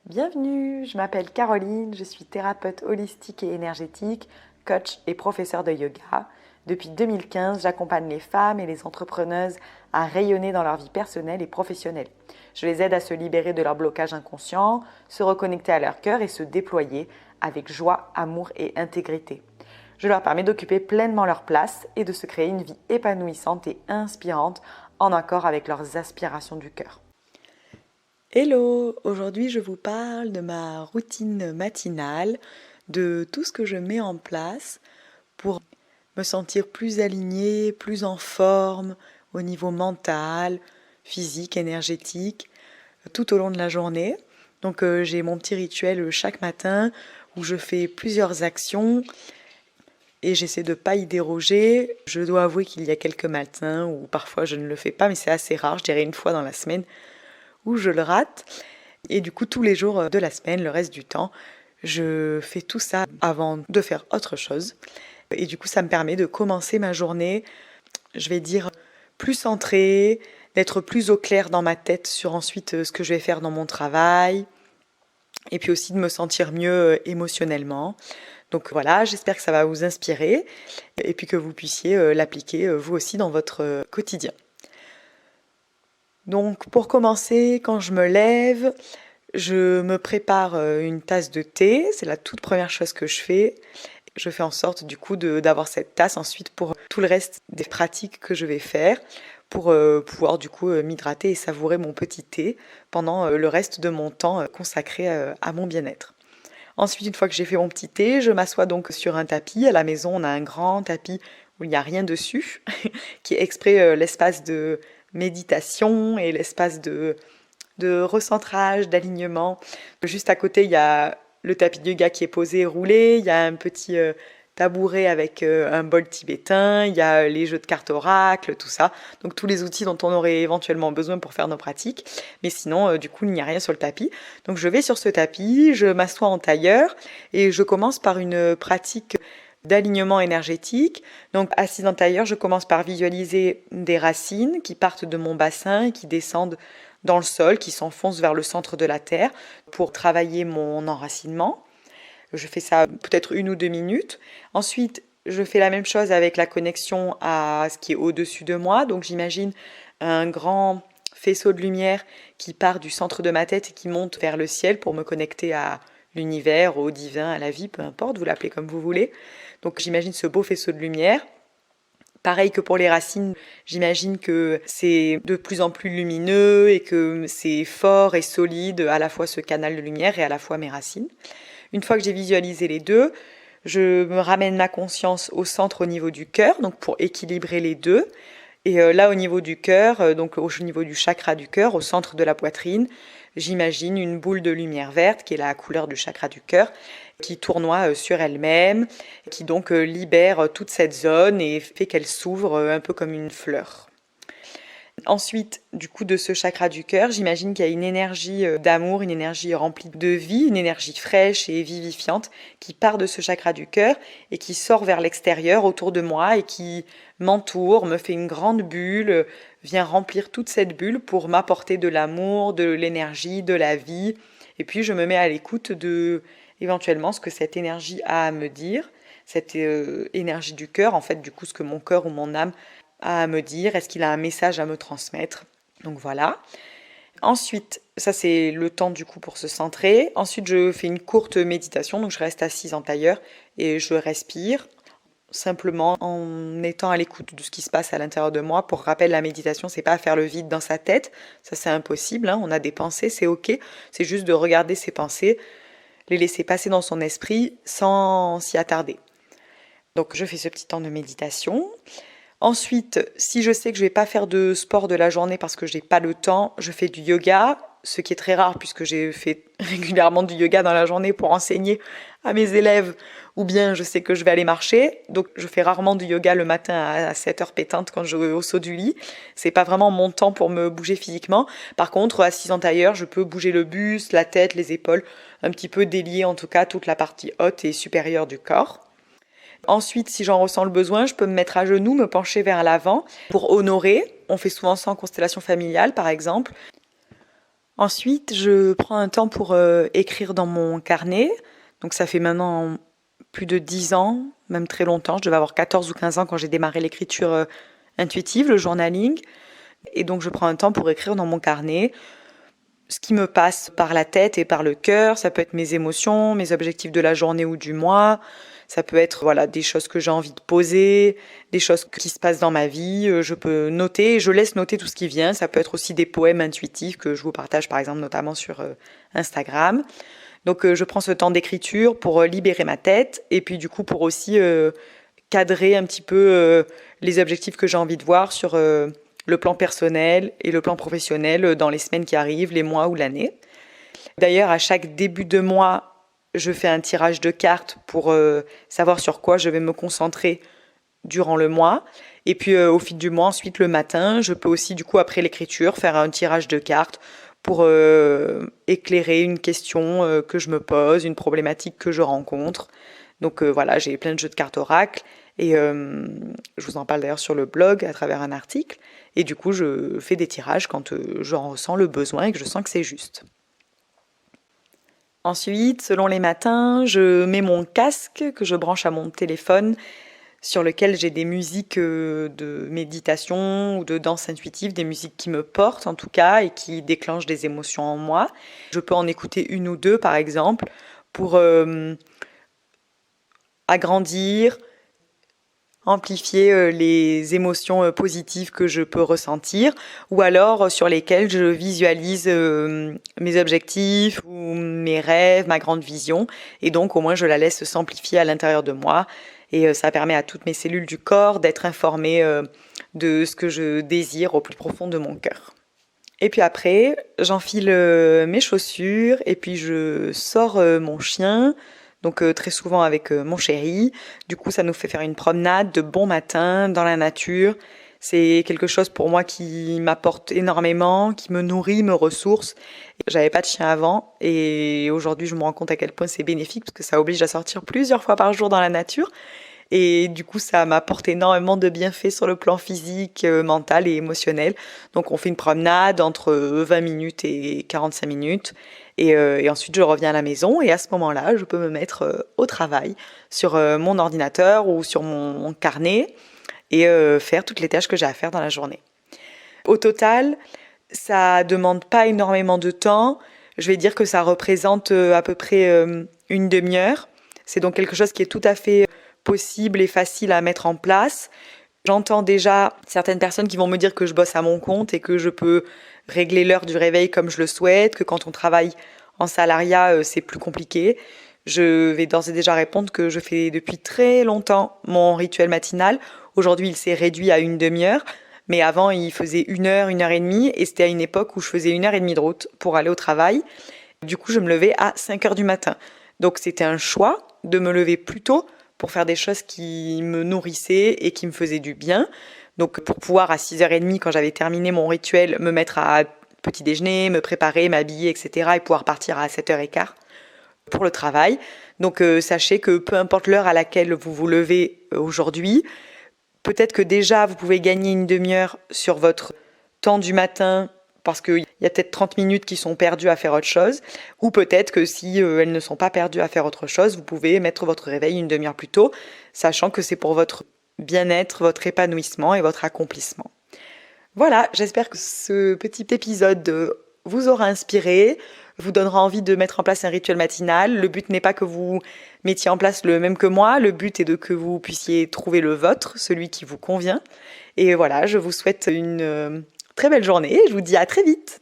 Bienvenue, je m'appelle Caroline, je suis thérapeute holistique et énergétique, coach et professeur de yoga. Depuis 2015, j'accompagne les femmes et les entrepreneuses à rayonner dans leur vie personnelle et professionnelle. Je les aide à se libérer de leur blocage inconscient, se reconnecter à leur cœur et se déployer avec joie, amour et intégrité. Je leur permets d'occuper pleinement leur place et de se créer une vie épanouissante et inspirante en accord avec leurs aspirations du cœur. Hello, aujourd'hui je vous parle de ma routine matinale, de tout ce que je mets en place pour me sentir plus alignée, plus en forme au niveau mental, physique, énergétique, tout au long de la journée. Donc j'ai mon petit rituel chaque matin où je fais plusieurs actions et j'essaie de ne pas y déroger. Je dois avouer qu'il y a quelques matins où parfois je ne le fais pas, mais c'est assez rare, je dirais une fois dans la semaine où je le rate. Et du coup, tous les jours de la semaine, le reste du temps, je fais tout ça avant de faire autre chose. Et du coup, ça me permet de commencer ma journée, je vais dire, plus centrée, d'être plus au clair dans ma tête sur ensuite ce que je vais faire dans mon travail, et puis aussi de me sentir mieux émotionnellement. Donc voilà, j'espère que ça va vous inspirer, et puis que vous puissiez l'appliquer vous aussi dans votre quotidien. Donc pour commencer, quand je me lève, je me prépare une tasse de thé, c'est la toute première chose que je fais. Je fais en sorte du coup d'avoir cette tasse ensuite pour tout le reste des pratiques que je vais faire pour pouvoir du coup m'hydrater et savourer mon petit thé pendant le reste de mon temps consacré à mon bien-être. Ensuite, une fois que j'ai fait mon petit thé, je m'assois donc sur un tapis. À la maison, on a un grand tapis où il n'y a rien dessus, qui est exprès l'espace de méditation et l'espace de recentrage, d'alignement. Juste à côté, il y a le tapis de yoga qui est posé, roulé. Il y a un petit tabouret avec un bol tibétain. Il y a les jeux de cartes oracle, tout ça. Donc tous les outils dont on aurait éventuellement besoin pour faire nos pratiques. Mais sinon, du coup, il n'y a rien sur le tapis. Donc je vais sur ce tapis, je m'assois en tailleur et je commence par une pratique d'alignement énergétique. Donc assise en tailleur, je commence par visualiser des racines qui partent de mon bassin et qui descendent dans le sol, qui s'enfoncent vers le centre de la terre pour travailler mon enracinement. Je fais ça peut-être 1 ou 2 minutes. Ensuite, je fais la même chose avec la connexion à ce qui est au-dessus de moi. Donc j'imagine un grand faisceau de lumière qui part du centre de ma tête et qui monte vers le ciel pour me connecter à l'univers, au divin, à la vie, peu importe, vous l'appelez comme vous voulez. Donc j'imagine ce beau faisceau de lumière. Pareil que pour les racines, j'imagine que c'est de plus en plus lumineux et que c'est fort et solide, à la fois ce canal de lumière et à la fois mes racines. Une fois que j'ai visualisé les deux, je me ramène ma conscience au centre au niveau du cœur, donc pour équilibrer les deux. Et là, au niveau du cœur, donc au niveau du chakra du cœur, au centre de la poitrine, j'imagine une boule de lumière verte qui est la couleur du chakra du cœur, qui tournoie sur elle-même, qui donc libère toute cette zone et fait qu'elle s'ouvre un peu comme une fleur. Ensuite, du coup, de ce chakra du cœur, j'imagine qu'il y a une énergie d'amour, une énergie remplie de vie, une énergie fraîche et vivifiante qui part de ce chakra du cœur et qui sort vers l'extérieur autour de moi et qui m'entoure, me fait une grande bulle, vient remplir toute cette bulle pour m'apporter de l'amour, de l'énergie, de la vie. Et puis, je me mets à l'écoute de, éventuellement, ce que cette énergie a à me dire, cette énergie du cœur, en fait, du coup, ce que mon cœur ou mon âme à me dire, est-ce qu'il a un message à me transmettre. Donc voilà. Ensuite, ça c'est le temps du coup pour se centrer. Ensuite, je fais une courte méditation, donc je reste assise en tailleur et je respire simplement en étant à l'écoute de ce qui se passe à l'intérieur de moi. Pour rappel, la méditation, c'est pas faire le vide dans sa tête, ça c'est impossible, hein. On a des pensées, c'est ok, c'est juste de regarder ses pensées, les laisser passer dans son esprit sans s'y attarder. Donc je fais ce petit temps de méditation. Ensuite, si je sais que je vais pas faire de sport de la journée parce que j'ai pas le temps, je fais du yoga, ce qui est très rare puisque j'ai fait régulièrement du yoga dans la journée pour enseigner à mes élèves, ou bien je sais que je vais aller marcher, donc je fais rarement du yoga le matin à 7h pétante quand je vais au saut du lit. C'est pas vraiment mon temps pour me bouger physiquement. Par contre, assise en tailleur, je peux bouger le buste, la tête, les épaules, un petit peu délier en tout cas toute la partie haute et supérieure du corps. Ensuite, si j'en ressens le besoin, je peux me mettre à genoux, me pencher vers l'avant pour honorer. On fait souvent ça en constellation familiale, par exemple. Ensuite, je prends un temps pour écrire dans mon carnet. Donc ça fait maintenant plus de 10 ans, même très longtemps. Je devais avoir 14 ou 15 ans quand j'ai démarré l'écriture intuitive, le journaling. Et donc je prends un temps pour écrire dans mon carnet ce qui me passe par la tête et par le cœur. Ça peut être mes émotions, mes objectifs de la journée ou du mois. Ça peut être voilà, des choses que j'ai envie de poser, des choses qui se passent dans ma vie. Je peux noter, je laisse noter tout ce qui vient. Ça peut être aussi des poèmes intuitifs que je vous partage par exemple notamment sur Instagram. Donc je prends ce temps d'écriture pour libérer ma tête et puis du coup pour aussi cadrer un petit peu les objectifs que j'ai envie de voir sur le plan personnel et le plan professionnel dans les semaines qui arrivent, les mois ou l'année. D'ailleurs, à chaque début de mois, je fais un tirage de cartes pour savoir sur quoi je vais me concentrer durant le mois. Et puis au fil du mois, ensuite le matin, je peux aussi du coup après l'écriture faire un tirage de cartes pour éclairer une question que je me pose, une problématique que je rencontre. Donc voilà, j'ai plein de jeux de cartes oracle et je vous en parle d'ailleurs sur le blog à travers un article. Et du coup, je fais des tirages quand j'en ressens le besoin et que je sens que c'est juste. Ensuite, selon les matins, je mets mon casque que je branche à mon téléphone sur lequel j'ai des musiques de méditation ou de danse intuitive, des musiques qui me portent en tout cas et qui déclenchent des émotions en moi. Je peux en écouter une ou deux par exemple pour agrandir, amplifier les émotions positives que je peux ressentir ou alors sur lesquelles je visualise mes objectifs ou mes rêves, ma grande vision et donc au moins je la laisse s'amplifier à l'intérieur de moi et ça permet à toutes mes cellules du corps d'être informées de ce que je désire au plus profond de mon cœur. Et puis après, j'enfile mes chaussures et puis je sors mon chien. Donc très souvent avec mon chéri. Du coup, ça nous fait faire une promenade de bon matin dans la nature. C'est quelque chose pour moi qui m'apporte énormément, qui me nourrit, me ressource. J'avais pas de chien avant et aujourd'hui, je me rends compte à quel point c'est bénéfique parce que ça oblige à sortir plusieurs fois par jour dans la nature. Et du coup, ça m'apporte énormément de bienfaits sur le plan physique, mental et émotionnel. Donc on fait une promenade entre 20 minutes et 45 minutes. Et ensuite, je reviens à la maison et à ce moment-là, je peux me mettre au travail sur mon ordinateur ou sur mon carnet et faire toutes les tâches que j'ai à faire dans la journée. Au total, ça demande pas énormément de temps. Je vais dire que ça représente à peu près une demi-heure. C'est donc quelque chose qui est tout à fait possible et facile à mettre en place. J'entends déjà certaines personnes qui vont me dire que je bosse à mon compte et que je peux régler l'heure du réveil comme je le souhaite, que quand on travaille en salariat, c'est plus compliqué. Je vais d'ores et déjà répondre que je fais depuis très longtemps mon rituel matinal. Aujourd'hui, il s'est réduit à une demi-heure, mais avant, il faisait 1 heure et demie, et c'était à une époque où je faisais 1 heure et demie de route pour aller au travail. Du coup, je me levais à 5 heures du matin. Donc, c'était un choix de me lever plus tôt pour faire des choses qui me nourrissaient et qui me faisaient du bien. Donc pour pouvoir à 6h30, quand j'avais terminé mon rituel, me mettre à petit déjeuner, me préparer, m'habiller, etc. et pouvoir partir à 7h15 pour le travail. Donc sachez que peu importe l'heure à laquelle vous vous levez aujourd'hui, peut-être que déjà vous pouvez gagner une demi-heure sur votre temps du matin parce qu'il y a peut-être 30 minutes qui sont perdues à faire autre chose, ou peut-être que si elles ne sont pas perdues à faire autre chose, vous pouvez mettre votre réveil une demi-heure plus tôt, sachant que c'est pour votre bien-être, votre épanouissement et votre accomplissement. Voilà, j'espère que ce petit épisode vous aura inspiré, vous donnera envie de mettre en place un rituel matinal. Le but n'est pas que vous mettiez en place le même que moi, le but est que vous puissiez trouver le vôtre, celui qui vous convient. Et voilà, je vous souhaite une très belle journée et je vous dis à très vite.